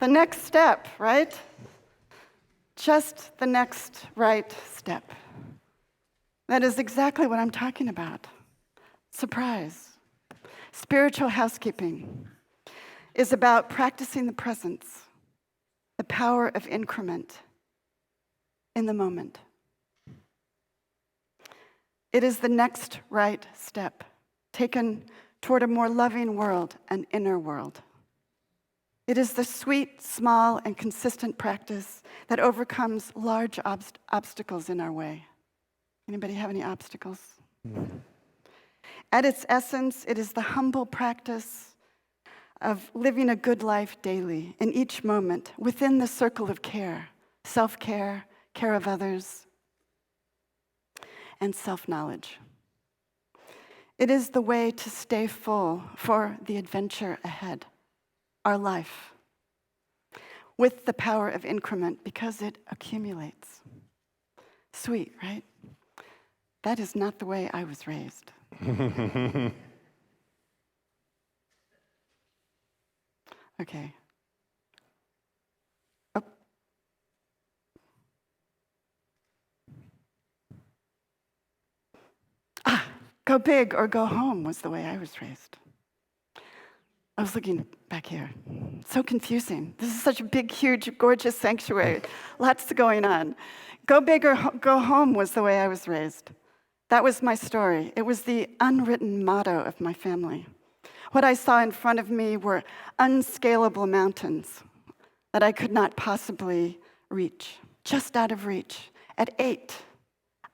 The next step, right? Just the next right step. That is exactly what I'm talking about. Surprise. Spiritual housekeeping is about practicing the presence, the power of increment in the moment. It is the next right step, taken toward a more loving world, an inner world. It is the sweet, small, and consistent practice that overcomes large obstacles in our way. Anybody have any obstacles? At its essence, it is the humble practice of living a good life daily, in each moment, within the circle of care, self-care, care of others, and self-knowledge. It is the way to stay full for the adventure ahead, our life, with the power of increment because it accumulates. Sweet, right? That is not the way I was raised. Okay. Oh. Go big or go home was the way I was raised. I was looking back here. So confusing. This is such a big, huge, gorgeous sanctuary. Lots going on. Go big or go home was the way I was raised. That was my story. It was the unwritten motto of my family. What I saw in front of me were unscalable mountains that I could not possibly reach, just out of reach. At 8,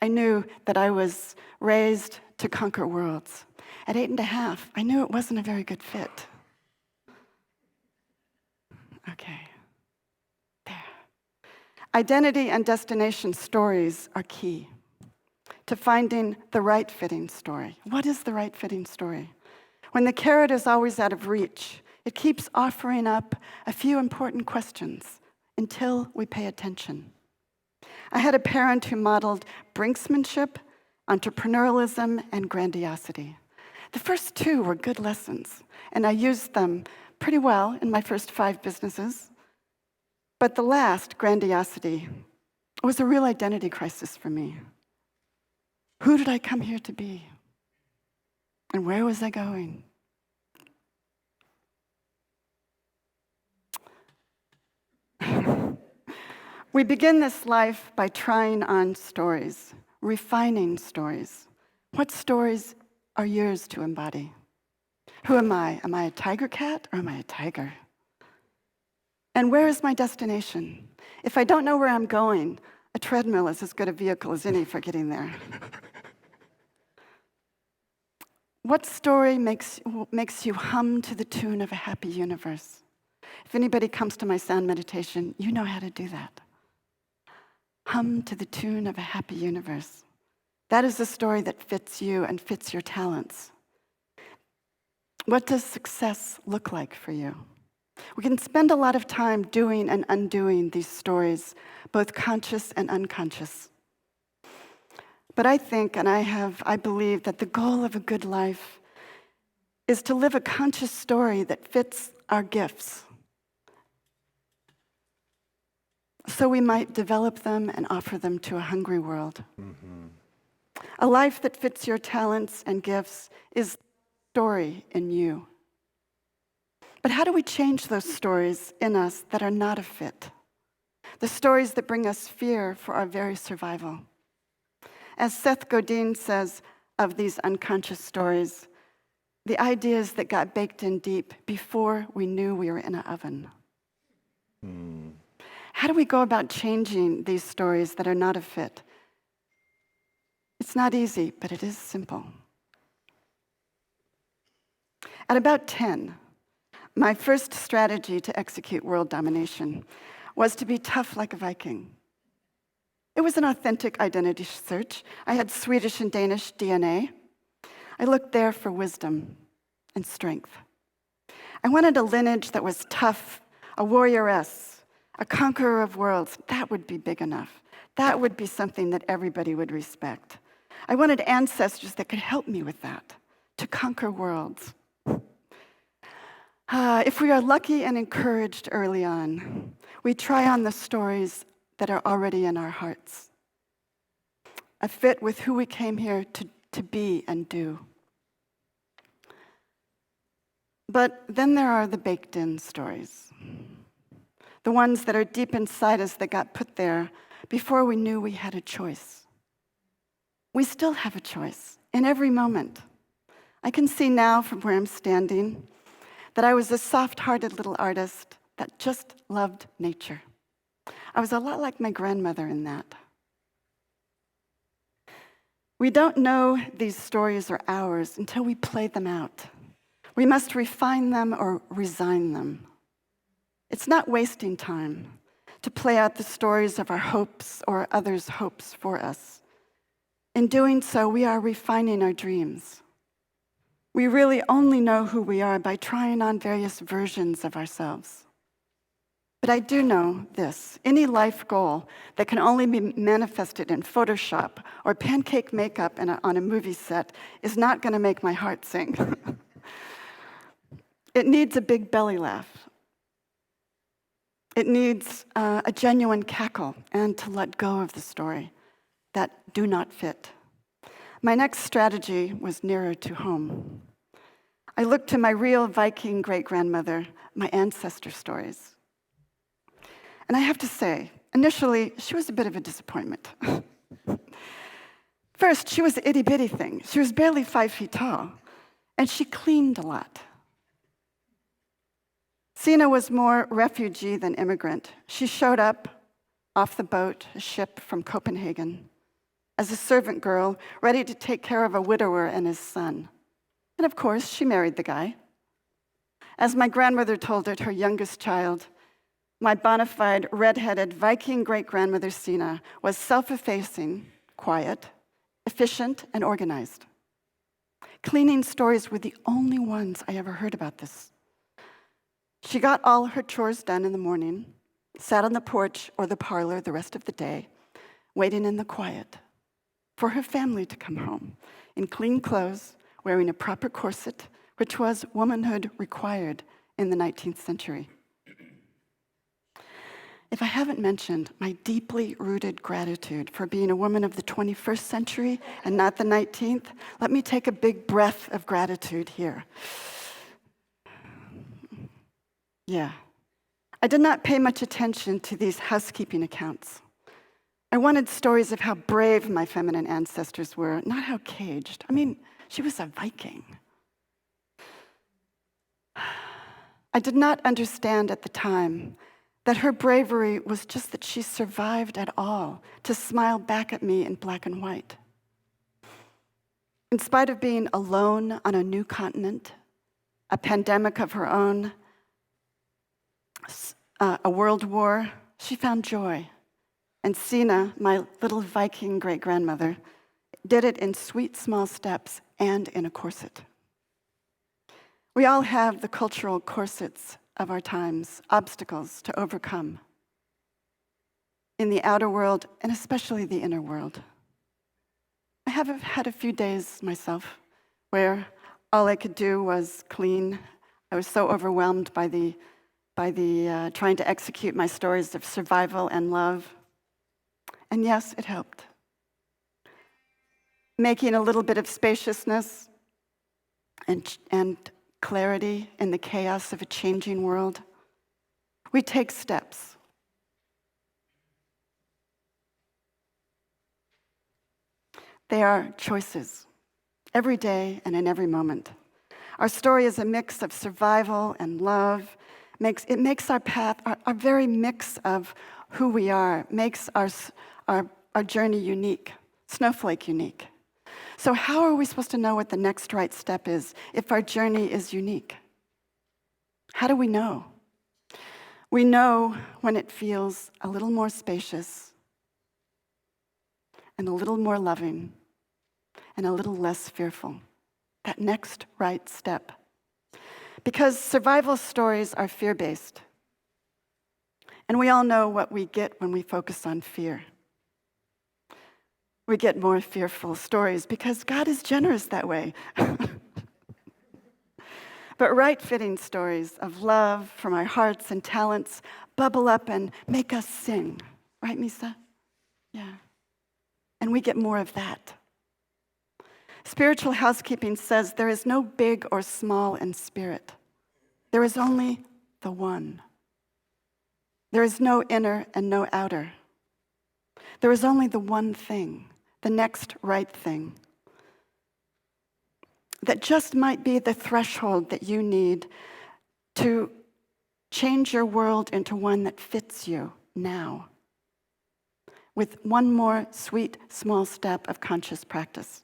I knew that I was raised to conquer worlds. At 8.5, I knew it wasn't a very good fit. Okay, there. Identity and destination stories are key to finding the right fitting story. What is the right fitting story? When the carrot is always out of reach, it keeps offering up a few important questions until we pay attention. I had a parent who modeled brinksmanship, entrepreneurialism, and grandiosity. The first 2 were good lessons, and I used them pretty well in my first 5 businesses. But the last, grandiosity, was a real identity crisis for me. Who did I come here to be? And where was I going? We begin this life by trying on stories, refining stories. What stories are yours to embody? Who am I? Am I a tiger cat or am I a tiger? And where is my destination? If I don't know where I'm going, a treadmill is as good a vehicle as any for getting there. What story makes you hum to the tune of a happy universe? If anybody comes to my sound meditation, you know how to do that. Hum to the tune of a happy universe. That is a story that fits you and fits your talents. What does success look like for you? We can spend a lot of time doing and undoing these stories, both conscious and unconscious. But I think, and I believe that the goal of a good life is to live a conscious story that fits our gifts, so we might develop them and offer them to a hungry world. Mm-hmm. A life that fits your talents and gifts is the story in you. But how do we change those stories in us that are not a fit? The stories that bring us fear for our very survival. As Seth Godin says of these unconscious stories, the ideas that got baked in deep before we knew we were in an oven. How do we go about changing these stories that are not a fit? It's not easy, but it is simple. At about 10, my first strategy to execute world domination was to be tough like a Viking. It was an authentic identity search. I had Swedish and Danish DNA. I looked there for wisdom and strength. I wanted a lineage that was tough, a warrioress, a conqueror of worlds. That would be big enough. That would be something that everybody would respect. I wanted ancestors that could help me with that, to conquer worlds. If we are lucky and encouraged early on, we try on the stories that are already in our hearts, a fit with who we came here to be and do. But then there are the baked-in stories, the ones that are deep inside us that got put there before we knew we had a choice. We still have a choice in every moment. I can see now from where I'm standing that I was a soft-hearted little artist that just loved nature. I was a lot like my grandmother in that. We don't know these stories are ours until we play them out. We must refine them or resign them. It's not wasting time to play out the stories of our hopes or others' hopes for us. In doing so, we are refining our dreams. We really only know who we are by trying on various versions of ourselves. But I do know this: any life goal that can only be manifested in Photoshop or pancake makeup on a movie set is not going to make my heart sing. It needs a big belly laugh. It needs a genuine cackle and to let go of the story that do not fit. My next strategy was nearer to home. I looked to my real Viking great-grandmother, my ancestor stories. And I have to say, initially, she was a bit of a disappointment. First, she was an itty-bitty thing. She was barely 5 feet tall, and she cleaned a lot. Sina was more refugee than immigrant. She showed up off the boat, a ship from Copenhagen, as a servant girl, ready to take care of a widower and his son. And of course, she married the guy. As my grandmother told it, her youngest child, my bona fide, red-headed Viking great-grandmother Sina was self-effacing, quiet, efficient, and organized. Cleaning stories were the only ones I ever heard about this. She got all her chores done in the morning, sat on the porch or the parlor the rest of the day, waiting in the quiet for her family to come home in clean clothes, wearing a proper corset, which was womanhood required in the 19th century. If I haven't mentioned my deeply rooted gratitude for being a woman of the 21st century and not the 19th, let me take a big breath of gratitude here. Yeah. I did not pay much attention to these housekeeping accounts. I wanted stories of how brave my feminine ancestors were, not how caged. I mean, she was a Viking. I did not understand at the time that her bravery was just that she survived at all to smile back at me in black and white. In spite of being alone on a new continent, a pandemic of her own, a world war, she found joy. And Sina, my little Viking great-grandmother, did it in sweet small steps and in a corset. We all have the cultural corsets of our times, obstacles to overcome in the outer world and especially the inner world. I have had a few days myself where all I could do was clean. I was so overwhelmed by the trying to execute my stories of survival and love. And yes, it helped. Making a little bit of spaciousness and clarity in the chaos of a changing world. We take steps. They are choices, every day and in every moment. Our story is a mix of survival and love. It makes our path, our very mix of who we are, makes our journey unique, snowflake unique. So how are we supposed to know what the next right step is if our journey is unique? How do we know? We know when it feels a little more spacious and a little more loving and a little less fearful. That next right step. Because survival stories are fear-based. And we all know what we get when we focus on fear. We get more fearful stories because God is generous that way. But right-fitting stories of love from our hearts and talents bubble up and make us sing. Right, Misa? Yeah. And we get more of that. Spiritual housekeeping says there is no big or small in spirit. There is only the one. There is no inner and no outer. There is only the one thing, the next right thing, that just might be the threshold that you need to change your world into one that fits you now, with one more sweet, small step of conscious practice.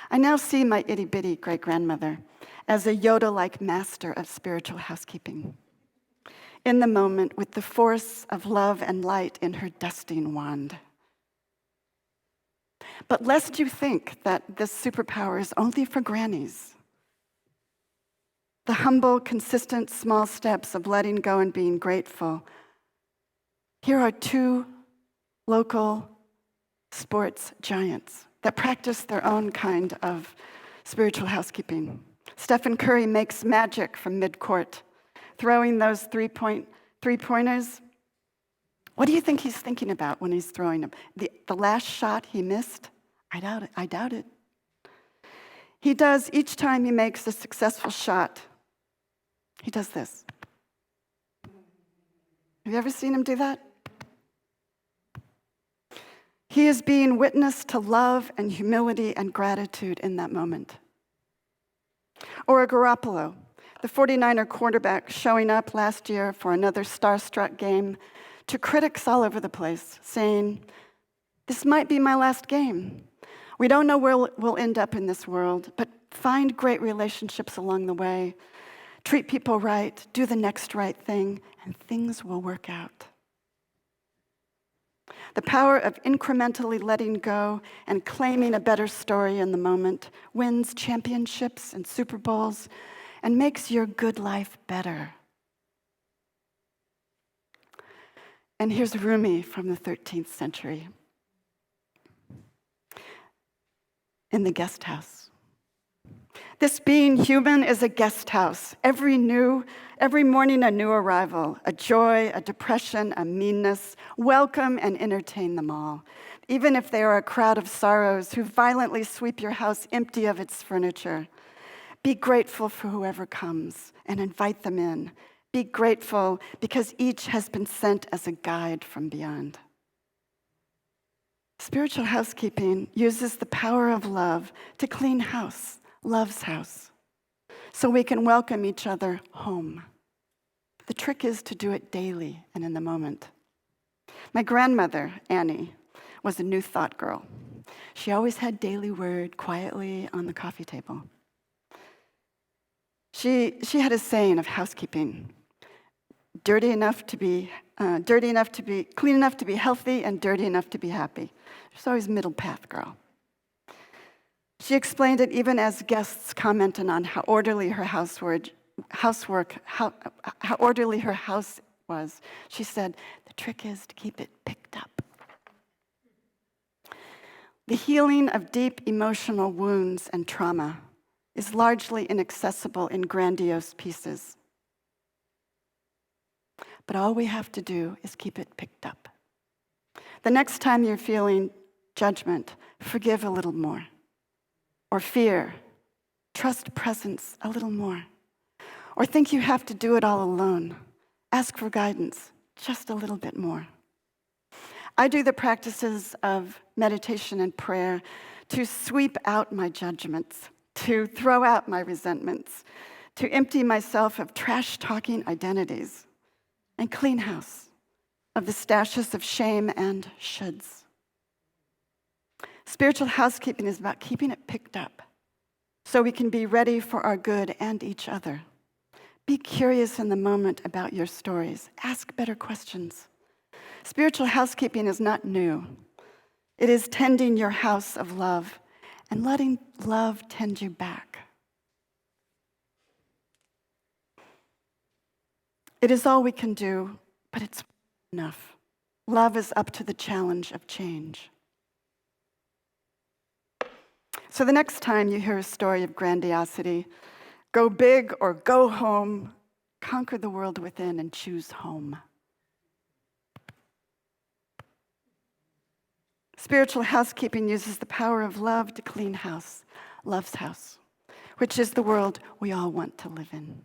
I now see my itty-bitty great-grandmother as a Yoda-like master of spiritual housekeeping, in the moment with the force of love and light in her dusting wand. But lest you think that this superpower is only for grannies, the humble, consistent, small steps of letting go and being grateful. Here are two local sports giants that practice their own kind of spiritual housekeeping. Stephen Curry makes magic from mid-court, throwing those three-pointers. What do you think he's thinking about when he's throwing them? The last shot he missed? I doubt it. He does, each time he makes a successful shot, he does this. Have you ever seen him do that? He is being witness to love and humility and gratitude in that moment. Or a Garoppolo, the 49er quarterback, showing up last year for another starstruck game to critics all over the place, saying, "This might be my last game. We don't know where we'll end up in this world, but find great relationships along the way. Treat people right, do the next right thing, and things will work out." The power of incrementally letting go and claiming a better story in the moment wins championships and Super Bowls and makes your good life better. And here's Rumi from the 13th century in the guest house. This being human is a guest house. Every morning a new arrival, a joy, a depression, a meanness. Welcome and entertain them all, even if they are a crowd of sorrows who violently sweep your house empty of its furniture. Be grateful for whoever comes and invite them in. Be grateful because each has been sent as a guide from beyond. Spiritual housekeeping uses the power of love to clean house, love's house, so we can welcome each other home. The trick is to do it daily and in the moment. My grandmother, Annie, was a New Thought girl. She always had daily word quietly on the coffee table. She had a saying of housekeeping: clean enough to be healthy, and dirty enough to be happy. She's always middle path girl. She explained it even as guests commented on how orderly her house was. She said, "The trick is to keep it picked up." The healing of deep emotional wounds and trauma is largely inaccessible in grandiose pieces. But all we have to do is keep it picked up. The next time you're feeling judgment, forgive a little more. Or fear, trust presence a little more. Or think you have to do it all alone. Ask for guidance just a little bit more. I do the practices of meditation and prayer to sweep out my judgments, to throw out my resentments, to empty myself of trash-talking identities, and clean house of the stashes of shame and shoulds. Spiritual housekeeping is about keeping it picked up so we can be ready for our good and each other. Be curious in the moment about your stories. Ask better questions. Spiritual housekeeping is not new. It is tending your house of love and letting love tend you back. It is all we can do, but it's enough. Love is up to the challenge of change. So the next time you hear a story of grandiosity, Go big or go home. Conquer the world within and choose home. Spiritual housekeeping uses the power of love to clean house, love's house, which is the world we all want to live in.